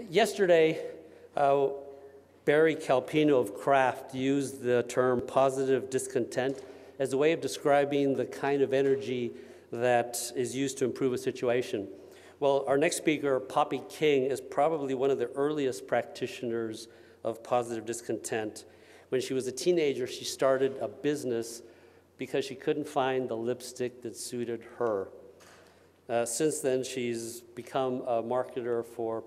Yesterday, Barry Calpino of Kraft used the term positive discontent as a way of describing the kind of energy that is used to improve a situation. Well, our next speaker, Poppy King, is probably one of the earliest practitioners of positive discontent. When she was a teenager, she started a business because she couldn't find the lipstick that suited her. Since then, she's become a marketer for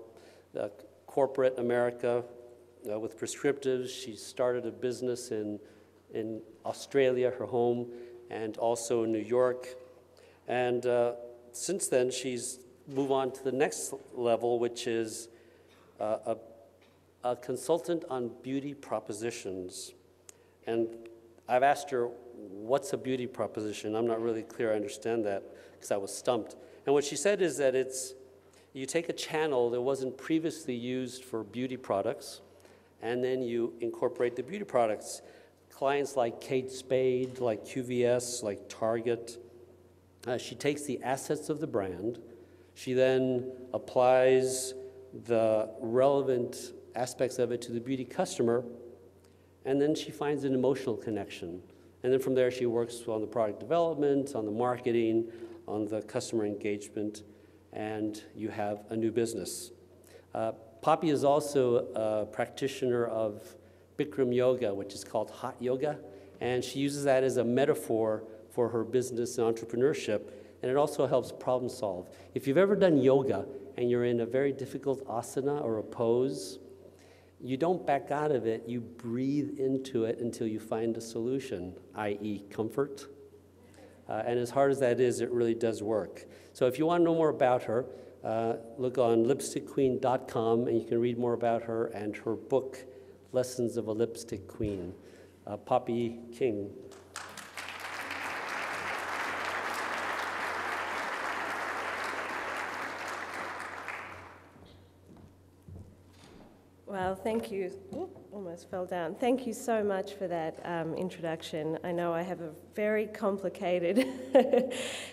corporate America with prescriptives. She started a business in Australia, her home, and also in New York. And since then, she's moved on to the next level, which is a consultant on beauty propositions. And I've asked her, what's a beauty proposition? I'm not really clear I understand that because I was stumped. And what she said is that you take a channel that wasn't previously used for beauty products, and then you incorporate the beauty products. Clients like Kate Spade, like QVS, like Target. She takes the assets of the brand. She then applies the relevant aspects of it to the beauty customer, and then she finds an emotional connection. And then from there, she works on the product development, on the marketing, on the customer engagement, and you have a new business. Poppy is also a practitioner of Bikram yoga, which is called hot yoga, and she uses that as a metaphor for her business and entrepreneurship, and it also helps problem solve. If you've ever done yoga and you're in a very difficult asana or a pose, you don't back out of it, you breathe into it until you find a solution, i.e. comfort. And as hard as that is, it really does work. So if you want to know more about her, look on lipstickqueen.com and you can read more about her and her book, Lessons of a Lipstick Queen. Poppy King. Well, thank you. Ooh, almost fell down. Thank you so much for that introduction. I know I have a very complicated,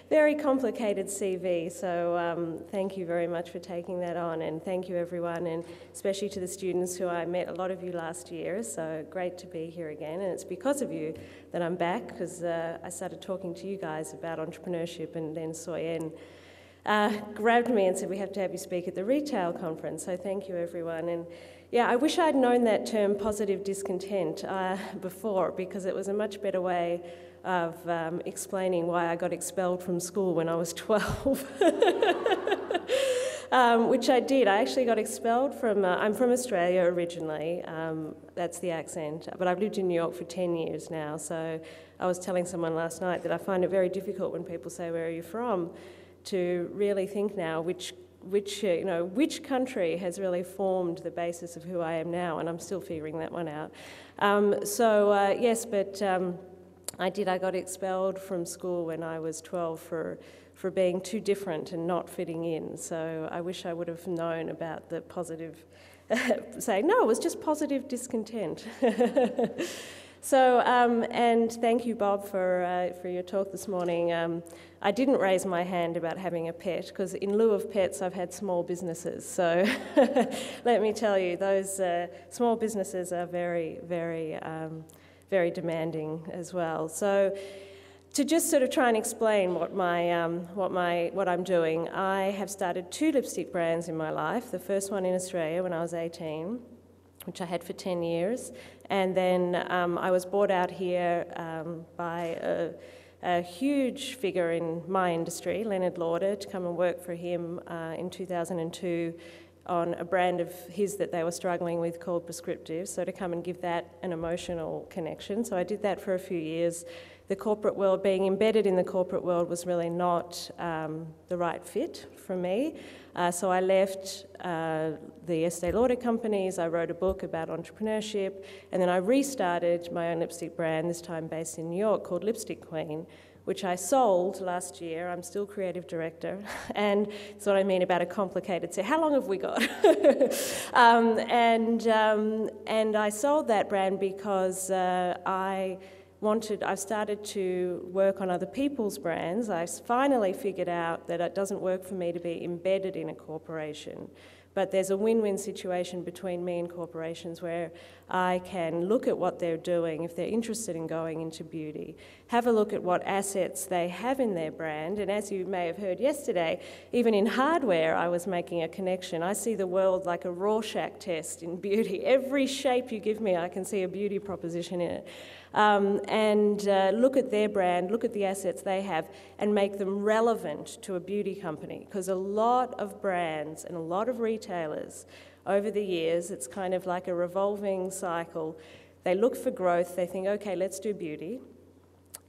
very complicated CV, so thank you very much for taking that on, and thank you everyone, and especially to the students who I met, a lot of you last year, so great to be here again, and it's because of you that I'm back, because I started talking to you guys about entrepreneurship, and then Soyen grabbed me and said, we have to have you speak at the retail conference, so thank you everyone. And yeah, I wish I'd known that term positive discontent before, because it was a much better way of explaining why I got expelled from school when I was 12. Which I did. I actually got expelled from, I'm from Australia originally, that's the accent, but I've lived in New York for 10 years now, so I was telling someone last night that I find it very difficult when people say, where are you from, to really think now which country has really formed the basis of who I am now, and I'm still figuring that one out. Yes, but I got expelled from school when I was 12 for being too different and not fitting in. So I wish I would have known about the positive, saying, no, it was just positive discontent. So, and thank you, Bob, for your talk this morning. I didn't raise my hand about having a pet, because in lieu of pets, I've had small businesses. So let me tell you, those small businesses are very, very, very demanding as well. So to just sort of try and explain what I'm doing, I have started 2 lipstick brands in my life. The first one in Australia when I was 18, which I had for 10 years. And then I was brought out here by a huge figure in my industry, Leonard Lauder, to come and work for him in 2002 on a brand of his that they were struggling with called Prescriptive, so to come and give that an emotional connection. So I did that for a few years. The corporate world, being embedded in the corporate world, was really not the right fit for me. So I left the Estee Lauder companies, I wrote a book about entrepreneurship, and then I restarted my own lipstick brand, this time based in New York, called Lipstick Queen, which I sold last year. I'm still creative director, and that's what I mean about a complicated set. How long have we got? And I sold that brand because I've started to work on other people's brands. I finally figured out that it doesn't work for me to be embedded in a corporation, But there's a win-win situation between me and corporations where I can look at what they're doing if they're interested in going into beauty, have a look at what assets they have in their brand, and as you may have heard yesterday, even in hardware I was making a connection. I see the world like a Rorschach test in beauty. Every shape you give me, I can see a beauty proposition in it. Look at their brand, look at the assets they have, and make them relevant to a beauty company. Because a lot of brands and a lot of retailers over the years, it's kind of like a revolving cycle. They look for growth, they think, okay, let's do beauty.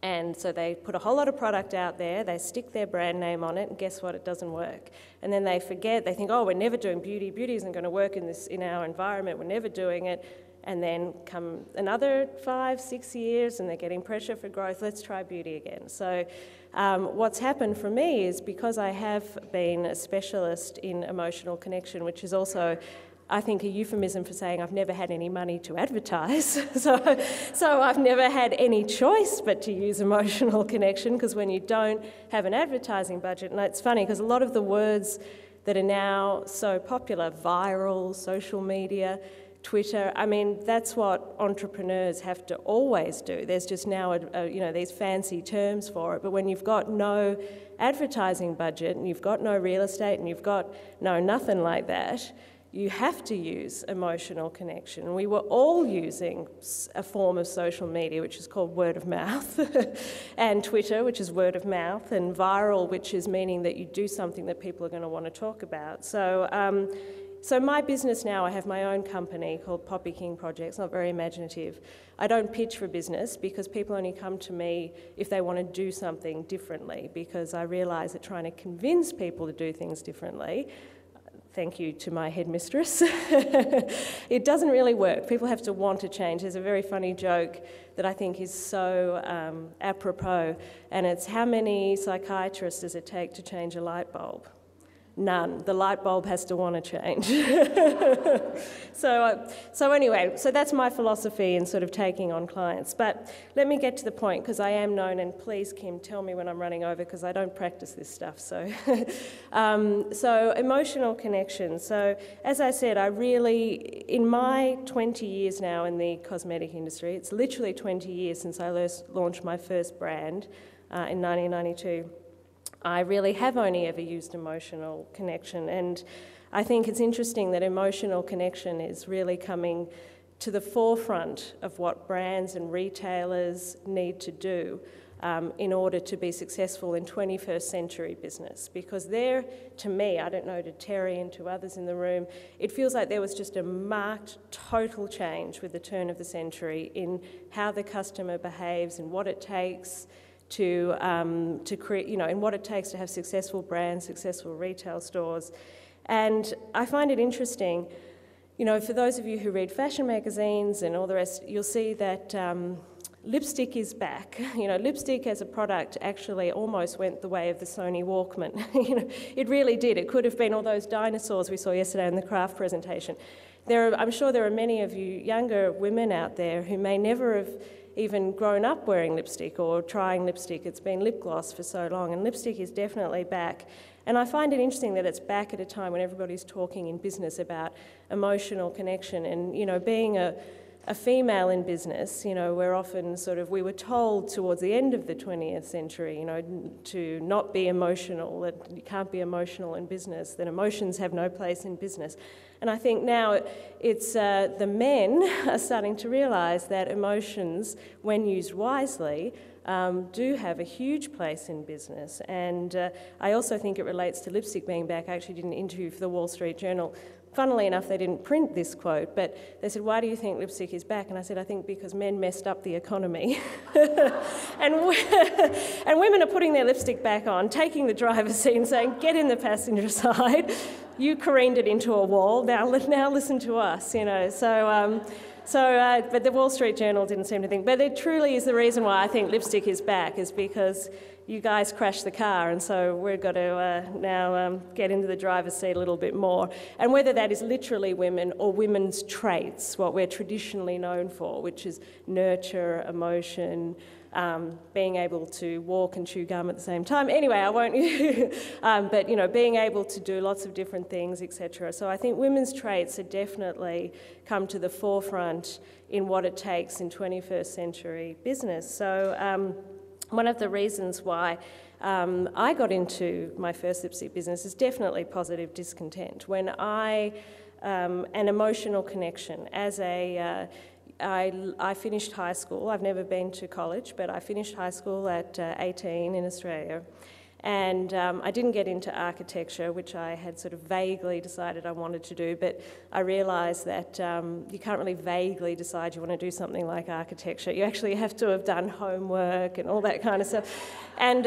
And so they put a whole lot of product out there, they stick their brand name on it, and guess what, it doesn't work. And then they forget, they think, oh, we're never doing beauty, beauty isn't going to work in our environment, we're never doing it. And then come another 5, 6 years and they're getting pressure for growth, let's try beauty again. So what's happened for me is because I have been a specialist in emotional connection, which is also, I think, a euphemism for saying I've never had any money to advertise. So I've never had any choice but to use emotional connection, because when you don't have an advertising budget, and it's funny because a lot of the words that are now so popular, viral, social media, Twitter, I mean, that's what entrepreneurs have to always do. There's just now, these fancy terms for it. But when you've got no advertising budget and you've got no real estate and you've got nothing like that, you have to use emotional connection. And we were all using a form of social media, which is called word of mouth, and Twitter, which is word of mouth, and viral, which is meaning that you do something that people are going to want to talk about. So my business now, I have my own company called Poppy King Projects, not very imaginative. I don't pitch for business because people only come to me if they want to do something differently, because I realise that trying to convince people to do things differently, thank you to my headmistress, it doesn't really work. People have to want to change. There's a very funny joke that I think is so apropos, and it's how many psychiatrists does it take to change a light bulb? None. The light bulb has to want to change. So anyway, so that's my philosophy in sort of taking on clients. But let me get to the point, because I am known, and please, Kim, tell me when I'm running over, because I don't practice this stuff. So, so emotional connection. So as I said, I really, in my 20 years now in the cosmetic industry, it's literally 20 years since I launched my first brand in 1992. I really have only ever used emotional connection, and I think it's interesting that emotional connection is really coming to the forefront of what brands and retailers need to do in order to be successful in 21st century business. Because there, to me, I don't know, to Terry and to others in the room, it feels like there was just a marked total change with the turn of the century in how the customer behaves and what it takes to create, and what it takes to have successful brands, successful retail stores. And I find it interesting, for those of you who read fashion magazines and all the rest, you'll see that lipstick is back. Lipstick as a product actually almost went the way of the Sony Walkman. It really did. It could have been all those dinosaurs we saw yesterday in the craft presentation. I'm sure there are many of you younger women out there who may never have even grown up wearing lipstick or trying lipstick. It's been lip gloss for so long, and lipstick is definitely back. And I find it interesting that it's back at a time when everybody's talking in business about emotional connection. And, being a female in business, we're often we were told towards the end of the 20th century, to not be emotional, that you can't be emotional in business, that emotions have no place in business. And I think now it's the men are starting to realise that emotions, when used wisely, do have a huge place in business. And I also think it relates to lipstick being back. I actually did an interview for the Wall Street Journal. Funnily enough, they didn't print this quote, but they said, why do you think lipstick is back? And I said, I think because men messed up the economy. and women are putting their lipstick back on, taking the driver's seat and saying, get in the passenger side. You careened it into a wall, now listen to us, but the Wall Street Journal didn't seem to think. But it truly is the reason why I think lipstick is back, is because you guys crashed the car, and so we've got to now get into the driver's seat a little bit more. And whether that is literally women or women's traits, what we're traditionally known for, which is nurture, emotion, being able to walk and chew gum at the same time. Anyway, I won't, but you know, being able to do lots of different things, etc. So I think women's traits have definitely come to the forefront in what it takes in 21st century business. So one of the reasons why I got into my first lipstick business is definitely positive discontent. When an emotional connection. I finished high school. I've never been to college, but I finished high school at 18 in Australia. And I didn't get into architecture, which I had sort of vaguely decided I wanted to do, but I realised that you can't really vaguely decide you want to do something like architecture. You actually have to have done homework and all that kind of stuff. And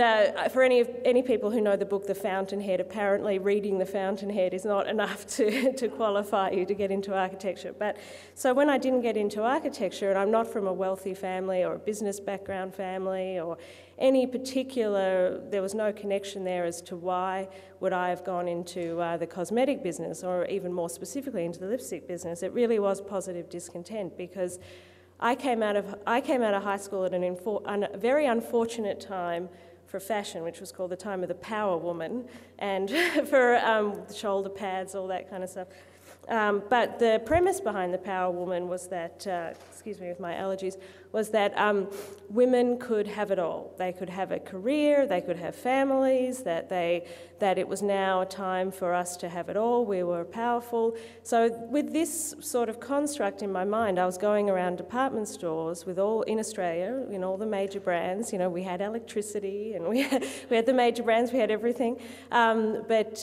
for any people who know the book The Fountainhead, apparently reading The Fountainhead is not enough to qualify you to get into architecture. But so when I didn't get into architecture, and I'm not from a wealthy family or a business background family or any particular, there was no connection there as to why would I have gone into the cosmetic business or even more specifically into the lipstick business. It really was positive discontent because I came out of high school at a very unfortunate time for fashion, which was called the time of the power woman, and for shoulder pads, all that kind of stuff. But the premise behind the Power Woman was that, excuse me with my allergies, was that women could have it all. They could have a career, they could have families, that it was now a time for us to have it all, we were powerful. So with this sort of construct in my mind, I was going around department stores in Australia, in all the major brands. You know, we had electricity and we had the major brands, we had everything. But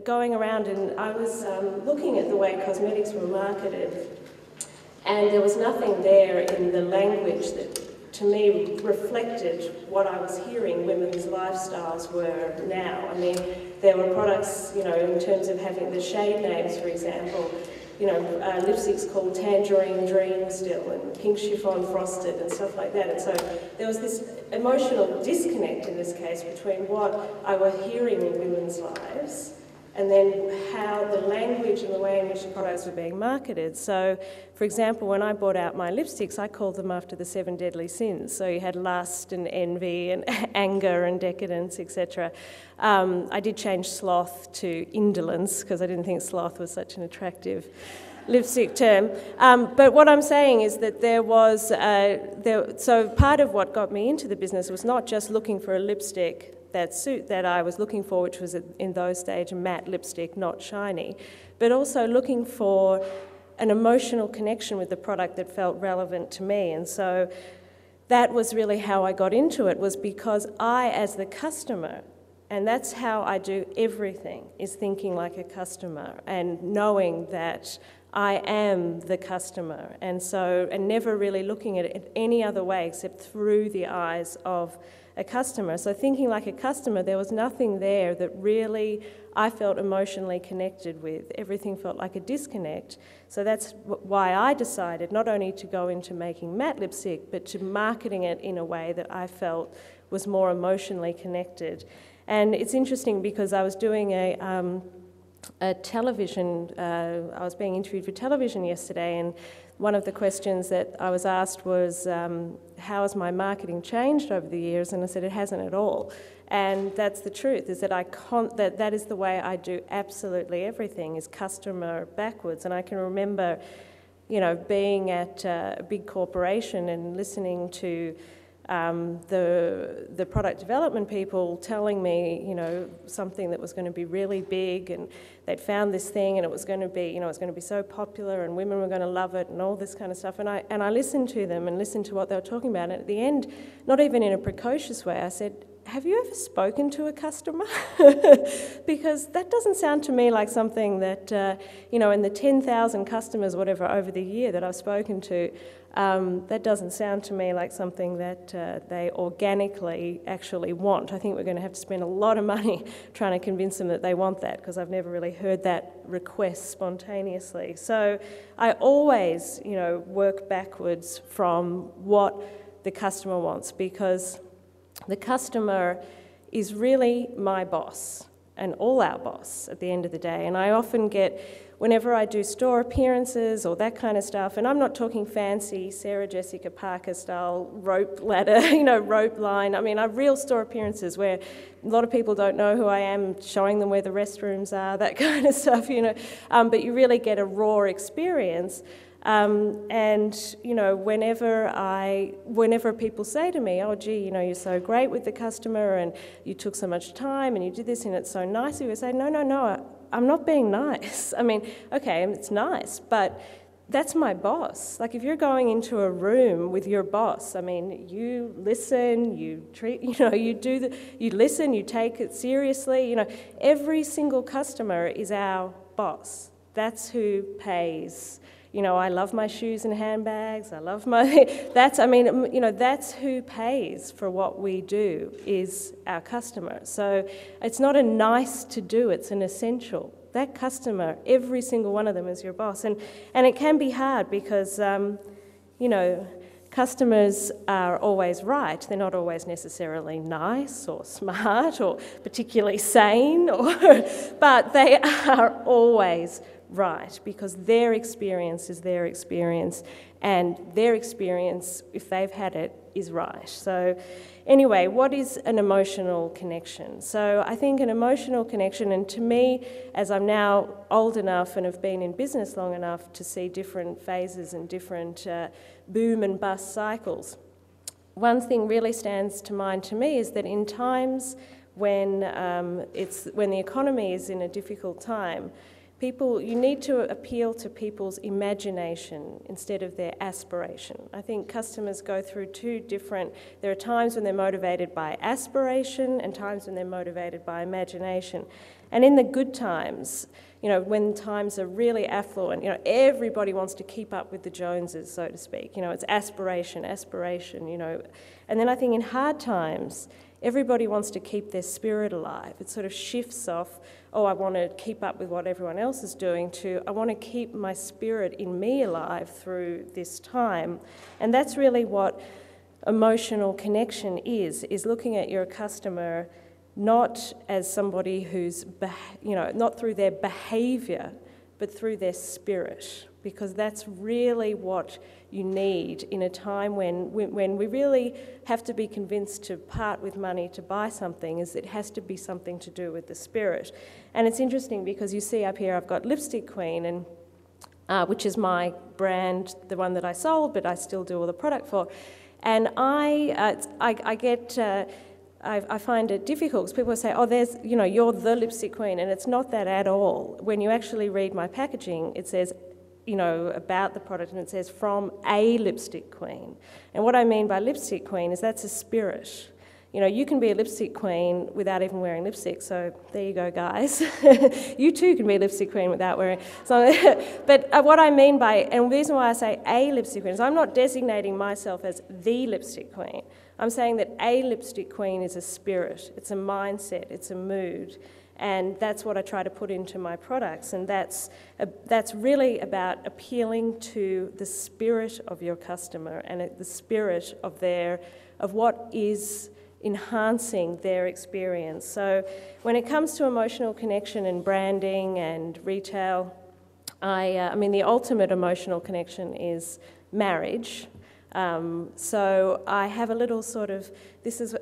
going around, and I was looking at the way cosmetics were marketed, and there was nothing there in the language that, to me, reflected what I was hearing women's lifestyles were now. I mean, there were products, you know, in terms of having the shade names, for example, you know, lipsticks called Tangerine Dream still, and Pink Chiffon Frosted and stuff like that. And so there was this emotional disconnect in this case between what I was hearing in women's lives and then how the language and the way in which the products were being marketed. So, for example, when I bought out my lipsticks, I called them after the 7 deadly sins. So you had lust and envy and anger and decadence, etc. I did change sloth to indolence because I didn't think sloth was such an attractive lipstick term. But what I'm saying is that so part of what got me into the business was not just looking for a lipstick that I was looking for, which was in those days a matte lipstick, not shiny, but also looking for an emotional connection with the product that felt relevant to me. And so that was really how I got into it, was because I, as the customer, and that's how I do everything, is thinking like a customer and knowing that I am the customer, and never really looking at it any other way except through the eyes of a customer. So thinking like a customer, there was nothing there that really I felt emotionally connected with. Everything felt like a disconnect. So that's why I decided not only to go into making matte lipstick, but to marketing it in a way that I felt was more emotionally connected. And it's interesting because I was doing a television, I was being interviewed for television yesterday, and one of the questions that I was asked was, how has my marketing changed over the years? And I said, it hasn't at all. And that's the truth, is that that is the way I do absolutely everything, is customer backwards. And I can remember, you know, being at a big corporation and listening to the product development people telling me, you know, something that was going to be really big, and they'd found this thing and it was going to be, you know, it's going to be so popular and women were going to love it and all this kind of stuff. And I listened to them and listened to what they were talking about. And at the end, not even in a precocious way, I said, have you ever spoken to a customer? Because that doesn't sound to me like something that, you know, in the 10,000 customers, whatever, over the year that I've spoken to, that doesn't sound to me like something that they organically actually want. I think we're going to have to spend a lot of money trying to convince them that they want that, because I've never really heard that request spontaneously. So I always, you know, work backwards from what the customer wants, because the customer is really my boss and all our boss at the end of the day. And I often get, whenever I do store appearances or that kind of stuff, and I'm not talking fancy Sarah Jessica Parker style rope ladder, rope line. I mean, I have real store appearances where a lot of people don't know who I am, showing them where the restrooms are, that kind of stuff, but you really get a raw experience. Whenever people say to me, oh, gee, you're so great with the customer and you took so much time and you did this and it's so nice, we say, no, I'm not being nice. I mean, okay, it's nice, but that's my boss. Like if you're going into a room with your boss, I mean, you listen, you treat, you listen, you take it seriously. Every single customer is our boss. That's who pays. I love my shoes and handbags. I love that's who pays for what we do is our customer. So it's not a nice to do, it's an essential. That customer, every single one of them is your boss. And it can be hard because, customers are always right. They're not always necessarily nice or smart or particularly sane, but they are always right because their experience is their experience and their experience, if they've had it, is right. So anyway, what is an emotional connection? So I think an emotional connection, and to me, as I'm now old enough and have been in business long enough to see different phases and different boom and bust cycles, one thing really stands to mind to me is that in times when the economy is in a difficult time, you need to appeal to people's imagination instead of their aspiration. I think customers go through there are times when they're motivated by aspiration and times when they're motivated by imagination. And in the good times, when times are really affluent, everybody wants to keep up with the Joneses, so to speak. It's aspiration, And then I think in hard times, everybody wants to keep their spirit alive. It sort of shifts off, I want to keep up with what everyone else is doing, to I want to keep my spirit in me alive through this time. And that's really what emotional connection is looking at your customer not as somebody who's, not through their behaviour, but through their spirit, because that's really what you need in a time when we really have to be convinced to part with money to buy something, is it has to be something to do with the spirit. And it's interesting because you see up here I've got Lipstick Queen, and which is my brand, the one that I sold, but I still do all the product for. And I find it difficult because people say, you're the Lipstick Queen, and it's not that at all. When you actually read my packaging, it says, about the product, and it says from a Lipstick Queen. And what I mean by Lipstick Queen is that's a spirit. You can be a lipstick queen without even wearing lipstick, so there you go, guys. You too can be a lipstick queen without wearing... But what I mean by, and the reason why I say a lipstick queen is I'm not designating myself as the lipstick queen. I'm saying that a lipstick queen is a spirit, it's a mindset, it's a mood, and that's what I try to put into my products, and that's really about appealing to the spirit of your customer and the spirit of what is enhancing their experience. So when it comes to emotional connection and branding and retail, the ultimate emotional connection is marriage. So I have a little sort of, this is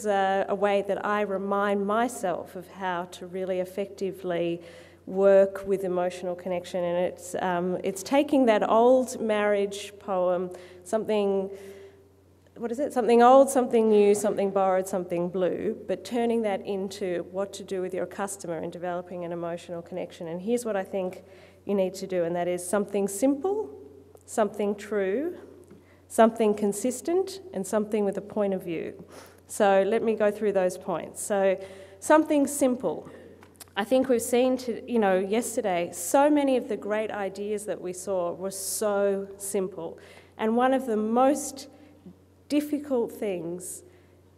a way that I remind myself of how to really effectively work with emotional connection, and it's taking that old marriage poem, something old, something new, something borrowed, something blue, but turning that into what to do with your customer and developing an emotional connection. And here's what I think you need to do, and that is something simple, something true, something consistent, and something with a point of view. So let me go through those points. So something simple. I think we've seen, yesterday, so many of the great ideas that we saw were so simple. And one of the most difficult things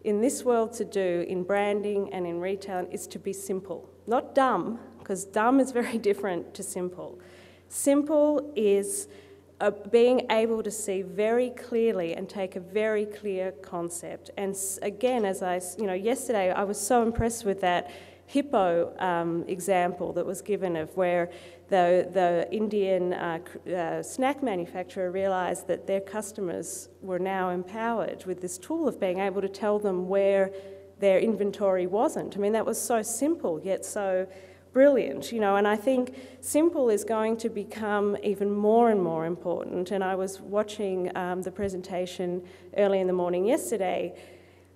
in this world to do in branding and in retail is to be simple. Not dumb, because dumb is very different to simple. Simple is being able to see very clearly and take a very clear concept. And again, yesterday I was so impressed with that hippo example that was given of where the Indian snack manufacturer realised that their customers were now empowered with this tool of being able to tell them where their inventory wasn't. I mean, that was so simple, yet so brilliant, you know, and I think simple is going to become even more and more important. And I was watching the presentation early in the morning yesterday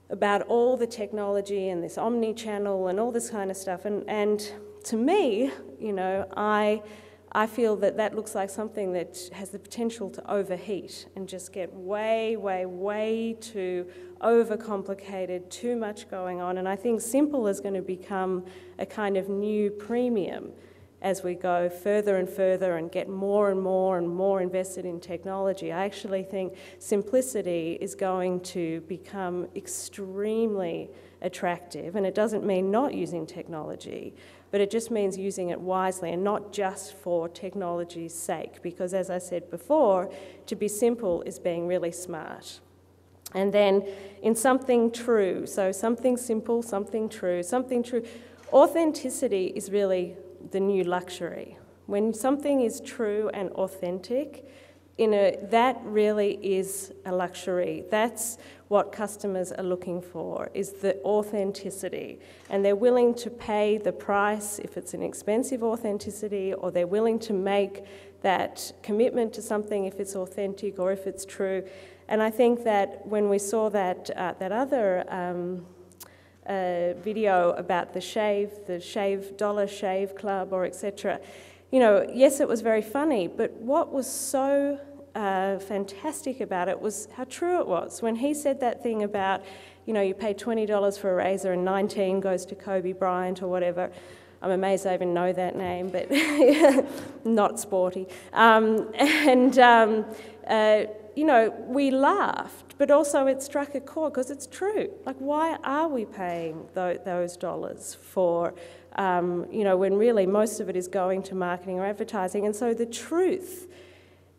about all the technology and this omni-channel and all this kind of stuff. And to me, you know, I feel that that looks like something that has the potential to overheat and just get way, way, way too overcomplicated, too much going on. And I think simple is going to become a kind of new premium as we go further and further and get more and more and more invested in technology. I actually think simplicity is going to become extremely attractive, and it doesn't mean not using technology, but it just means using it wisely and not just for technology's sake, because as I said before, to be simple is being really smart. And then in something true, so something simple, something true, authenticity is really the new luxury. When something is true and authentic, that really is a luxury. That's what customers are looking for, is the authenticity. And they're willing to pay the price if it's an expensive authenticity, or they're willing to make that commitment to something if it's authentic or if it's true. And I think that when we saw that other video about the Dollar Shave Club, or etc., you know, yes, it was very funny, but what was so fantastic about it was how true it was. When he said that thing about, you know, you pay $20 for a razor and 19 goes to Kobe Bryant or whatever. I'm amazed I even know that name, but not sporty. You know, we laughed, but also it struck a chord because it's true. Like, why are we paying those dollars for, you know, when really most of it is going to marketing or advertising? And so the truth,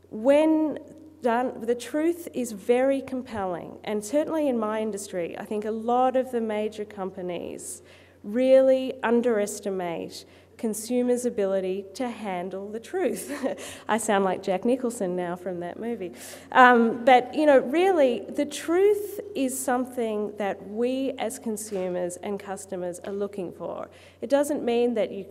when done, the truth is very compelling. And certainly in my industry, I think a lot of the major companies really underestimate consumers' ability to handle the truth. I sound like Jack Nicholson now from that movie. But, you know, really, the truth is something that we as consumers and customers are looking for. It doesn't mean that you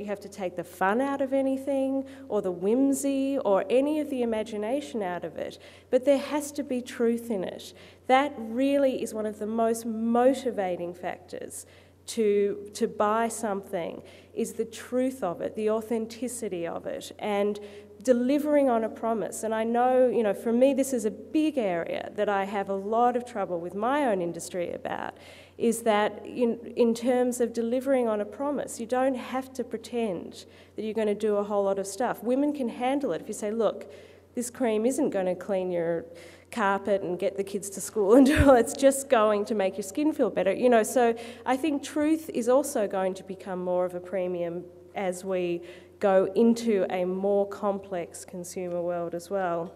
have to take the fun out of anything or the whimsy or any of the imagination out of it, but there has to be truth in it. That really is one of the most motivating factors to buy something, is the truth of it, the authenticity of it, and delivering on a promise. And I know, you know, for me, this is a big area that I have a lot of trouble with my own industry about, is that in terms of delivering on a promise, you don't have to pretend that you're going to do a whole lot of stuff. Women can handle it. If you say, look, this cream isn't going to clean your carpet and get the kids to school and do all, it's just going to make your skin feel better, you know. So I think truth is also going to become more of a premium as we go into a more complex consumer world as well.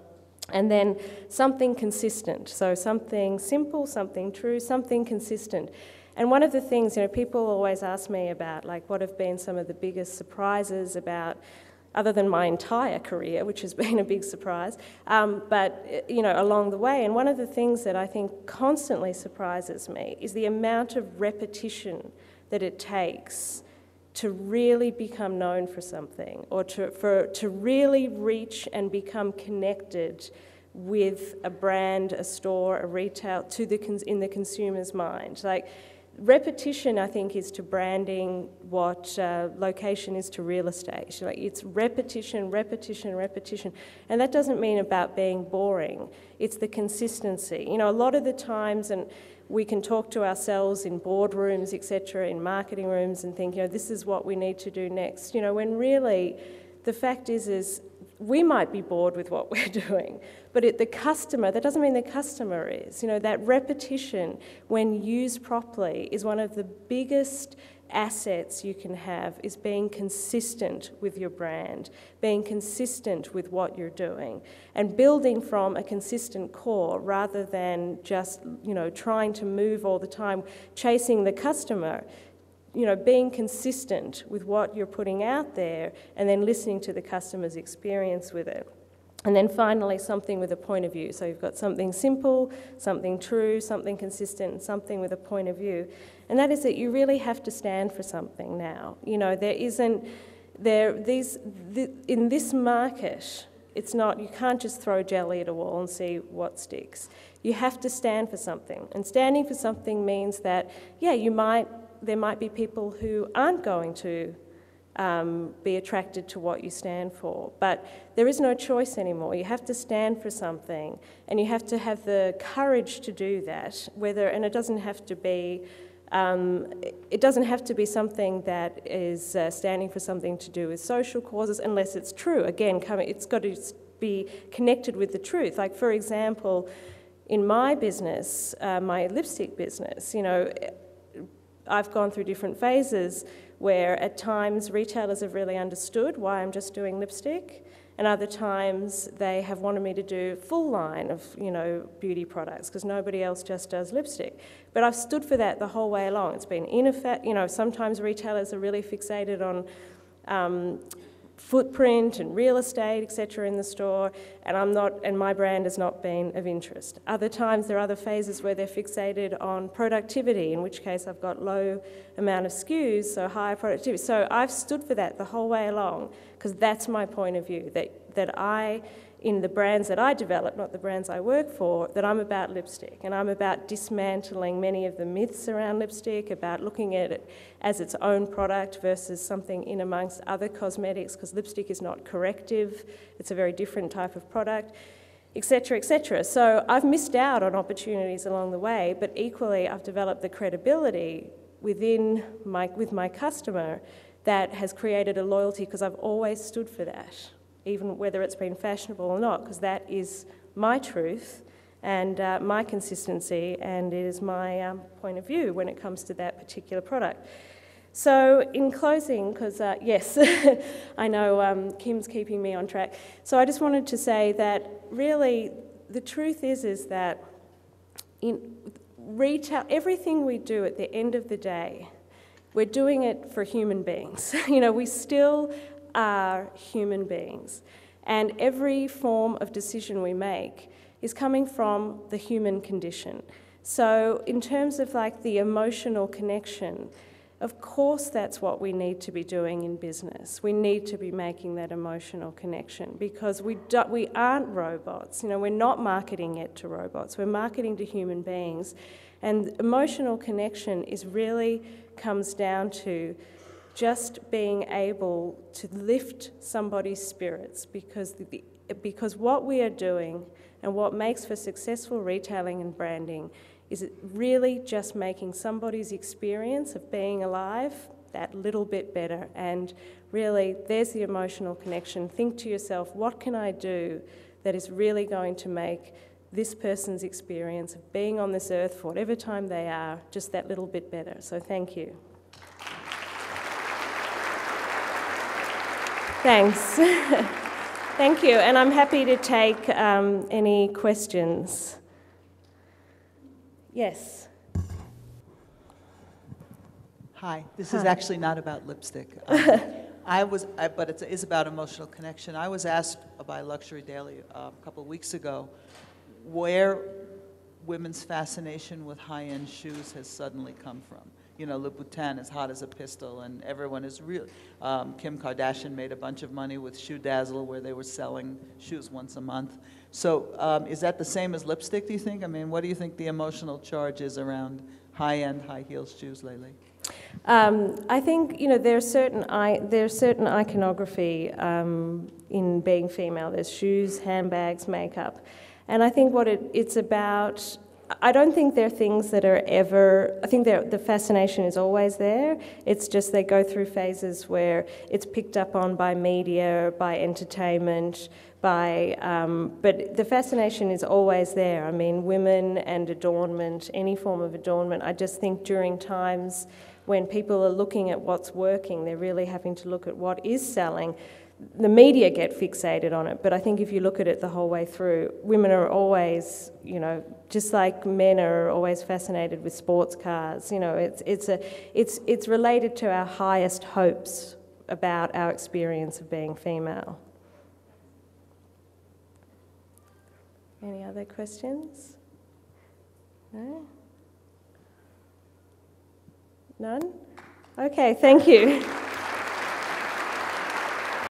And then something consistent, so something simple, something true, something consistent. And one of the things, you know, people always ask me about, like, what have been some of the biggest surprises about, other than my entire career, which has been a big surprise, but, you know, along the way. And one of the things that I think constantly surprises me is the amount of repetition that it takes to really become known for something, or to really reach and become connected with a brand, a store, a retail, in the consumer's mind. Like, repetition, I think, is to branding what location is to real estate. Like, it's repetition, repetition, repetition. And that doesn't mean about being boring. It's the consistency. You know, a lot of the times, and we can talk to ourselves in boardrooms, etc., in marketing rooms, and think, you know, this is what we need to do next. You know, when really the fact is we might be bored with what we're doing, but the customer, that doesn't mean the customer is. You know, that repetition, when used properly, is one of the biggest assets you can have, is being consistent with your brand, being consistent with what you're doing, and building from a consistent core rather than just, you know, trying to move all the time, chasing the customer. being consistent with what you're putting out there and then listening to the customer's experience with it. And then finally, something with a point of view. So you've got something simple, something true, something consistent, and something with a point of view. And that is that you really have to stand for something now. In this market, it's not, you can't just throw jelly at a wall and see what sticks. You have to stand for something. And standing for something means that, there might be people who aren't going to be attracted to what you stand for. But there is no choice anymore. You have to stand for something, and you have to have the courage to do that. And it doesn't have to be something that is standing for something to do with social causes, unless it's true. Again, it's got to be connected with the truth. Like, for example, in my business, my lipstick business, I've gone through different phases where at times retailers have really understood why I'm just doing lipstick, and other times they have wanted me to do full line of, beauty products because nobody else just does lipstick. But I've stood for that the whole way along. It's been sometimes retailers are really fixated on footprint and real estate, etc., in the store, and my brand has not been of interest. Other times there are other phases where they're fixated on productivity, in which case I've got low amount of SKUs, so higher productivity. So I've stood for that the whole way along, because that's my point of view, that I, in the brands that I develop, not the brands I work for, that I'm about lipstick, and I'm about dismantling many of the myths around lipstick, about looking at it as its own product versus something in amongst other cosmetics, because lipstick is not corrective, it's a very different type of product, etc., etc. So I've missed out on opportunities along the way, but equally I've developed the credibility with my customer that has created a loyalty, because I've always stood for that, even whether it's been fashionable or not, because that is my truth and my consistency, and it is my point of view when it comes to that particular product. So in closing, because yes, I know Kim's keeping me on track, so I just wanted to say that really the truth is that in retail, everything we do at the end of the day, we're doing it for human beings. We still are human beings, and every form of decision we make is coming from the human condition. So in terms of like the emotional connection, of course that's what we need to be doing in business. We need to be making that emotional connection, because we aren't robots. We're not marketing it to robots, we're marketing to human beings. And emotional connection comes down to just being able to lift somebody's spirits, because what we are doing and what makes for successful retailing and branding is it really just making somebody's experience of being alive that little bit better. And really, there's the emotional connection. Think to yourself, what can I do that is really going to make this person's experience of being on this earth for whatever time they are just that little bit better? So thank you. Thanks. Thank you, and I'm happy to take any questions. Yes. Hi, this is actually not about lipstick. But it is about emotional connection. I was asked by Luxury Daily a couple of weeks ago where women's fascination with high-end shoes has suddenly come from. Louboutin is hot as a pistol, and everyone is real. Kim Kardashian made a bunch of money with Shoe Dazzle, where they were selling shoes once a month. So is that the same as lipstick, do you think? I mean, what do you think the emotional charge is around high-end, high-heel shoes lately? I think, there's certain iconography in being female. There's shoes, handbags, makeup. And I think what it's about, I don't think they're things that are ever, I think the fascination is always there. It's just they go through phases where it's picked up on by media, by entertainment, but the fascination is always there. I mean, women and adornment, any form of adornment, I just think during times when people are looking at what's working, they're really having to look at what is selling. the media get fixated on it, but I think if you look at it the whole way through, women are always, just like men are always fascinated with sports cars. It's related to our highest hopes about our experience of being female. Any other questions? No? None? Okay, thank you.